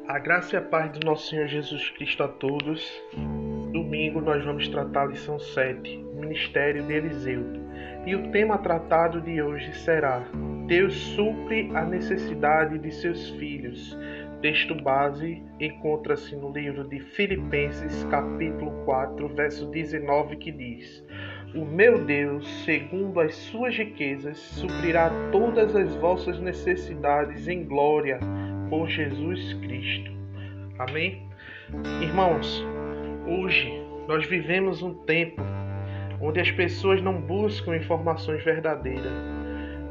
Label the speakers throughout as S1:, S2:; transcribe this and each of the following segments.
S1: A graça e a paz do nosso Senhor Jesus Cristo a todos. Domingo nós vamos tratar a lição 7, Ministério de Eliseu. E o tema tratado de hoje será: Deus supre a necessidade de seus filhos. Texto base encontra-se no livro de Filipenses, capítulo 4, verso 19, que diz: O meu Deus, segundo as suas riquezas, suprirá todas as vossas necessidades em glória por Jesus Cristo. Amém? Irmãos, hoje nós vivemos um tempo onde as pessoas não buscam informações verdadeiras.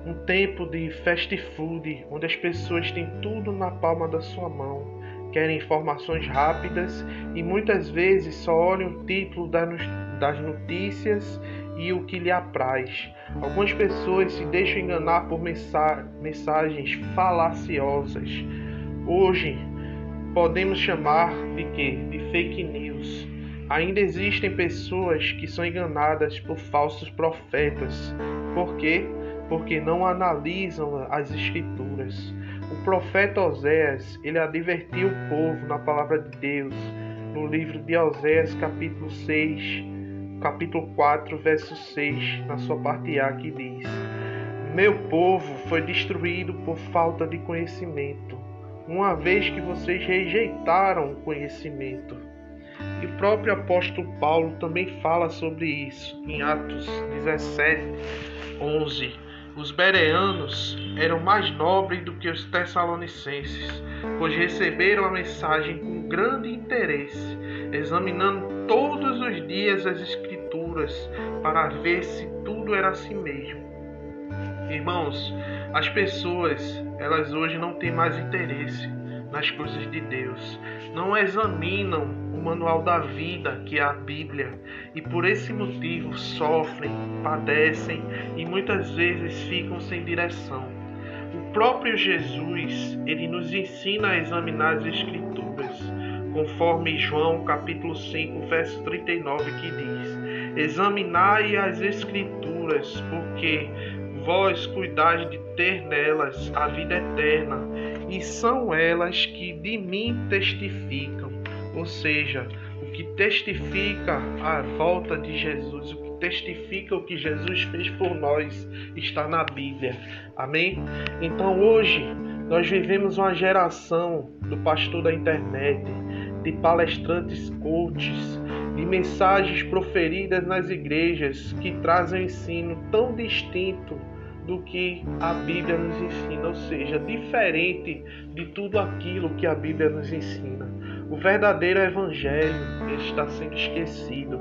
S1: Um tempo de fast food, onde as pessoas têm tudo na palma da sua mão, querem informações rápidas e muitas vezes só olham o título das notícias e o que lhe apraz. Algumas pessoas se deixam enganar por mensagens falaciosas. Hoje podemos chamar de quê? De fake news. Ainda existem pessoas que são enganadas por falsos profetas. Por quê? Porque não analisam as escrituras. O profeta Oséias, ele advertiu o povo na palavra de Deus, no livro de Oséias, capítulo 6, capítulo 4, verso 6, na sua parte A, que diz: Meu povo foi destruído por falta de conhecimento, uma vez que vocês rejeitaram o conhecimento. E o próprio apóstolo Paulo também fala sobre isso, em Atos 17, 11. Os bereanos eram mais nobres do que os tessalonicenses, pois receberam a mensagem com grande interesse, examinando todos os dias as escrituras para ver se tudo era assim mesmo. Irmãos, as pessoas, elas hoje não têm mais interesse nas coisas de Deus. Não examinam o manual da vida, que é a Bíblia, e por esse motivo sofrem, padecem e muitas vezes ficam sem direção. O próprio Jesus, ele nos ensina a examinar as Escrituras, conforme João capítulo 5, verso 39, que diz: Examinai as Escrituras, porque vós cuidais de ter nelas a vida eterna, e são elas que de mim testificam. Ou seja, o que testifica a volta de Jesus, o que testifica o que Jesus fez por nós, está na Bíblia. Amém? Então hoje nós vivemos uma geração do pastor da internet, de palestrantes coaches, de mensagens proferidas nas igrejas que trazem um ensino tão distinto do que a Bíblia nos ensina, ou seja, diferente de tudo aquilo que a Bíblia nos ensina. O verdadeiro evangelho está sendo esquecido.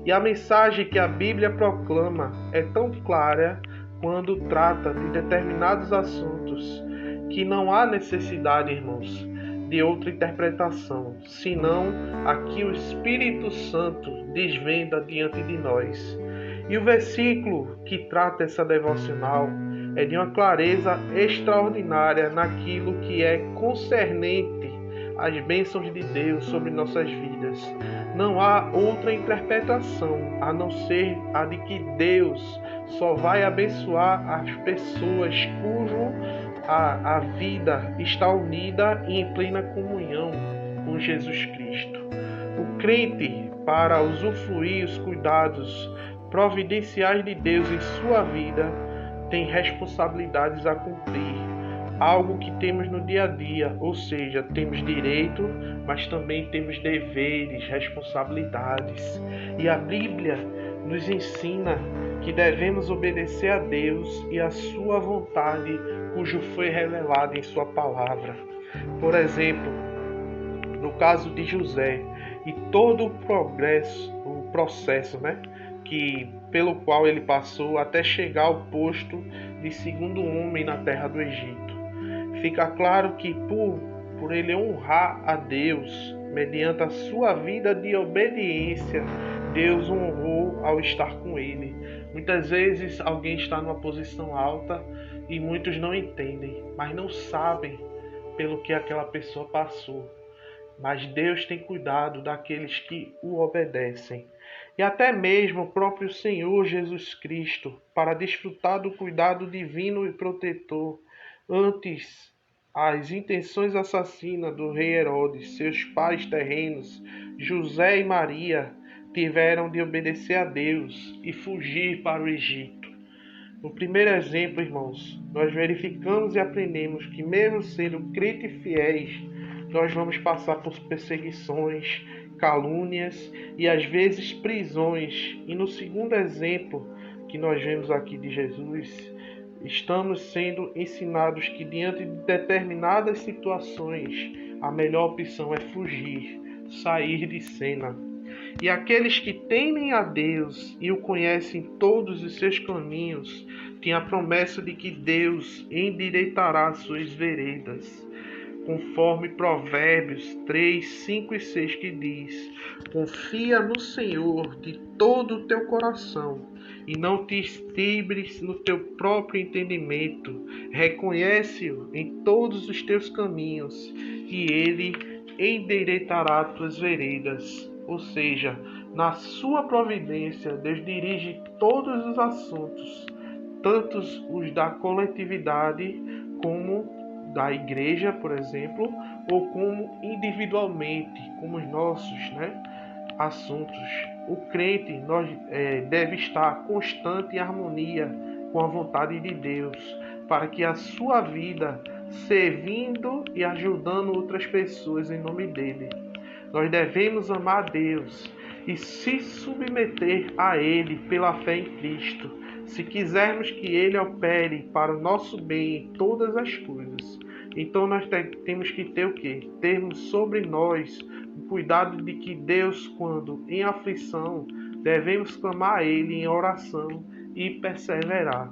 S1: E a mensagem que a Bíblia proclama é tão clara quando trata de determinados assuntos que não há necessidade, irmãos, de outra interpretação, senão a que o Espírito Santo desvenda diante de nós. E o versículo que trata essa devocional é de uma clareza extraordinária naquilo que é concernente às bênçãos de Deus sobre nossas vidas. Não há outra interpretação a não ser a de que Deus só vai abençoar as pessoas cujo a vida está unida e em plena comunhão com Jesus Cristo. O crente, para usufruir os cuidados providenciais de Deus em sua vida, tem responsabilidades a cumprir, algo que temos no dia a dia, ou seja, temos direito, mas também temos deveres, responsabilidades. E a Bíblia nos ensina que devemos obedecer a Deus e a sua vontade, cujo foi revelado em sua palavra. Por exemplo, no caso de José e todo o processo, pelo qual ele passou até chegar ao posto de segundo homem na terra do Egito. Fica claro que por ele honrar a Deus, mediante a sua vida de obediência, Deus o honrou ao estar com ele. Muitas vezes alguém está numa posição alta e muitos não entendem, mas não sabem pelo que aquela pessoa passou. Mas Deus tem cuidado daqueles que o obedecem. E até mesmo o próprio Senhor Jesus Cristo, para desfrutar do cuidado divino e protetor, antes as intenções assassinas do rei Herodes, seus pais terrenos, José e Maria, tiveram de obedecer a Deus e fugir para o Egito. No primeiro exemplo, irmãos, nós verificamos e aprendemos que, mesmo sendo crentes e fiéis, nós vamos passar por perseguições, calúnias e às vezes prisões. E no segundo exemplo que nós vemos aqui de Jesus, estamos sendo ensinados que, diante de determinadas situações, a melhor opção é fugir, sair de cena. E aqueles que temem a Deus e o conhecem todos os seus caminhos, têm a promessa de que Deus endireitará suas veredas. Conforme Provérbios 3, 5 e 6 que diz: confia no Senhor de todo o teu coração e não te estribes no teu próprio entendimento. Reconhece-o em todos os teus caminhos e ele endireitará tuas veredas. Ou seja, na sua providência, Deus dirige todos os assuntos, tanto os da coletividade como da igreja, por exemplo, ou como individualmente, como os nossos, assuntos. O crente deve estar constante em harmonia com a vontade de Deus, para que a sua vida servindo e ajudando outras pessoas em nome dele. Nós devemos amar a Deus e se submeter a Ele pela fé em Cristo, se quisermos que Ele opere para o nosso bem em todas as coisas. Então nós temos que ter o quê? Termos sobre nós o cuidado de que Deus, quando em aflição, devemos clamar a Ele em oração e perseverar.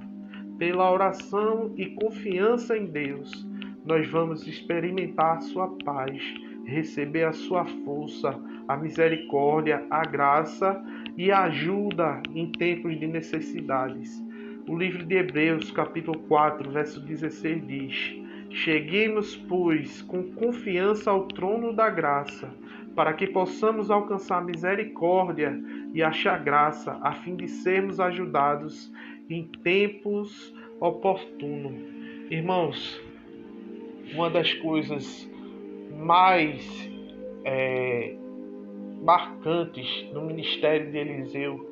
S1: Pela oração e confiança em Deus, nós vamos experimentar a sua paz, receber a sua força, a misericórdia, a graça e a ajuda em tempos de necessidades. O livro de Hebreus, capítulo 4, verso 16 diz: cheguemos, pois, com confiança ao trono da graça, para que possamos alcançar misericórdia e achar graça, a fim de sermos ajudados em tempos oportunos. Irmãos, uma das coisas mais marcantes no ministério de Eliseu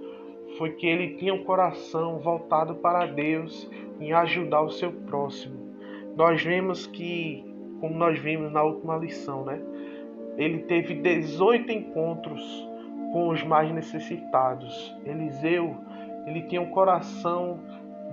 S1: foi que ele tinha um coração voltado para Deus em ajudar o seu próximo. Nós vemos que, como nós vimos na última lição, ele teve 18 encontros com os mais necessitados. Eliseu, ele tinha um coração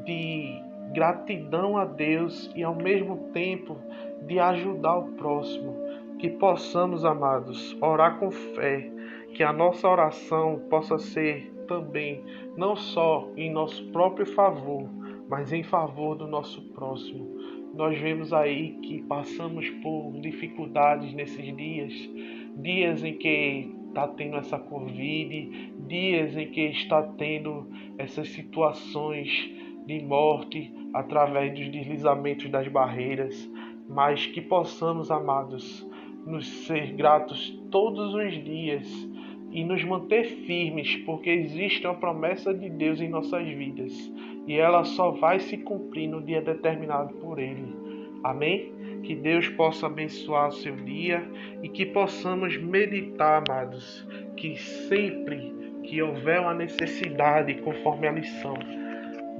S1: de gratidão a Deus e ao mesmo tempo de ajudar o próximo. Que possamos, amados, orar com fé, que a nossa oração possa ser também não só em nosso próprio favor, mas em favor do nosso próximo. Nós vemos aí que passamos por dificuldades nesses dias em que está tendo essa Covid, dias em que está tendo essas situações de morte através dos deslizamentos das barreiras, mas que possamos, amados, nos ser gratos todos os dias e nos manter firmes, porque existe uma promessa de Deus em nossas vidas e ela só vai se cumprir no dia determinado por Ele. Amém? Que Deus possa abençoar o seu dia e que possamos meditar, amados, que sempre que houver uma necessidade, conforme a lição,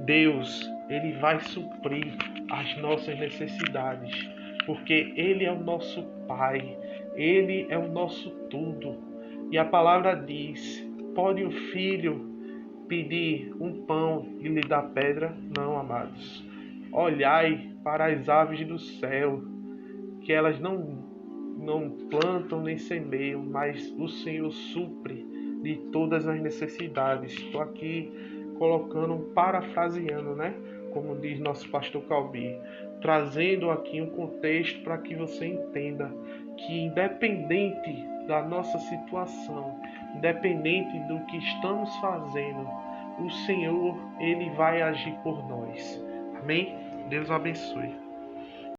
S1: Deus, Ele vai suprir as nossas necessidades, porque Ele é o nosso Pai, Ele é o nosso tudo. E a palavra diz: pode o filho pedir um pão e lhe dar pedra? Não, amados. Olhai para as aves do céu, que elas não plantam nem semeiam, mas o Senhor supre de todas as necessidades. Estou aqui colocando, parafraseando, como diz nosso pastor Calbi, trazendo aqui um contexto para que você entenda que, independente da nossa situação, independente do que estamos fazendo, o Senhor, Ele vai agir por nós. Amém? Deus abençoe.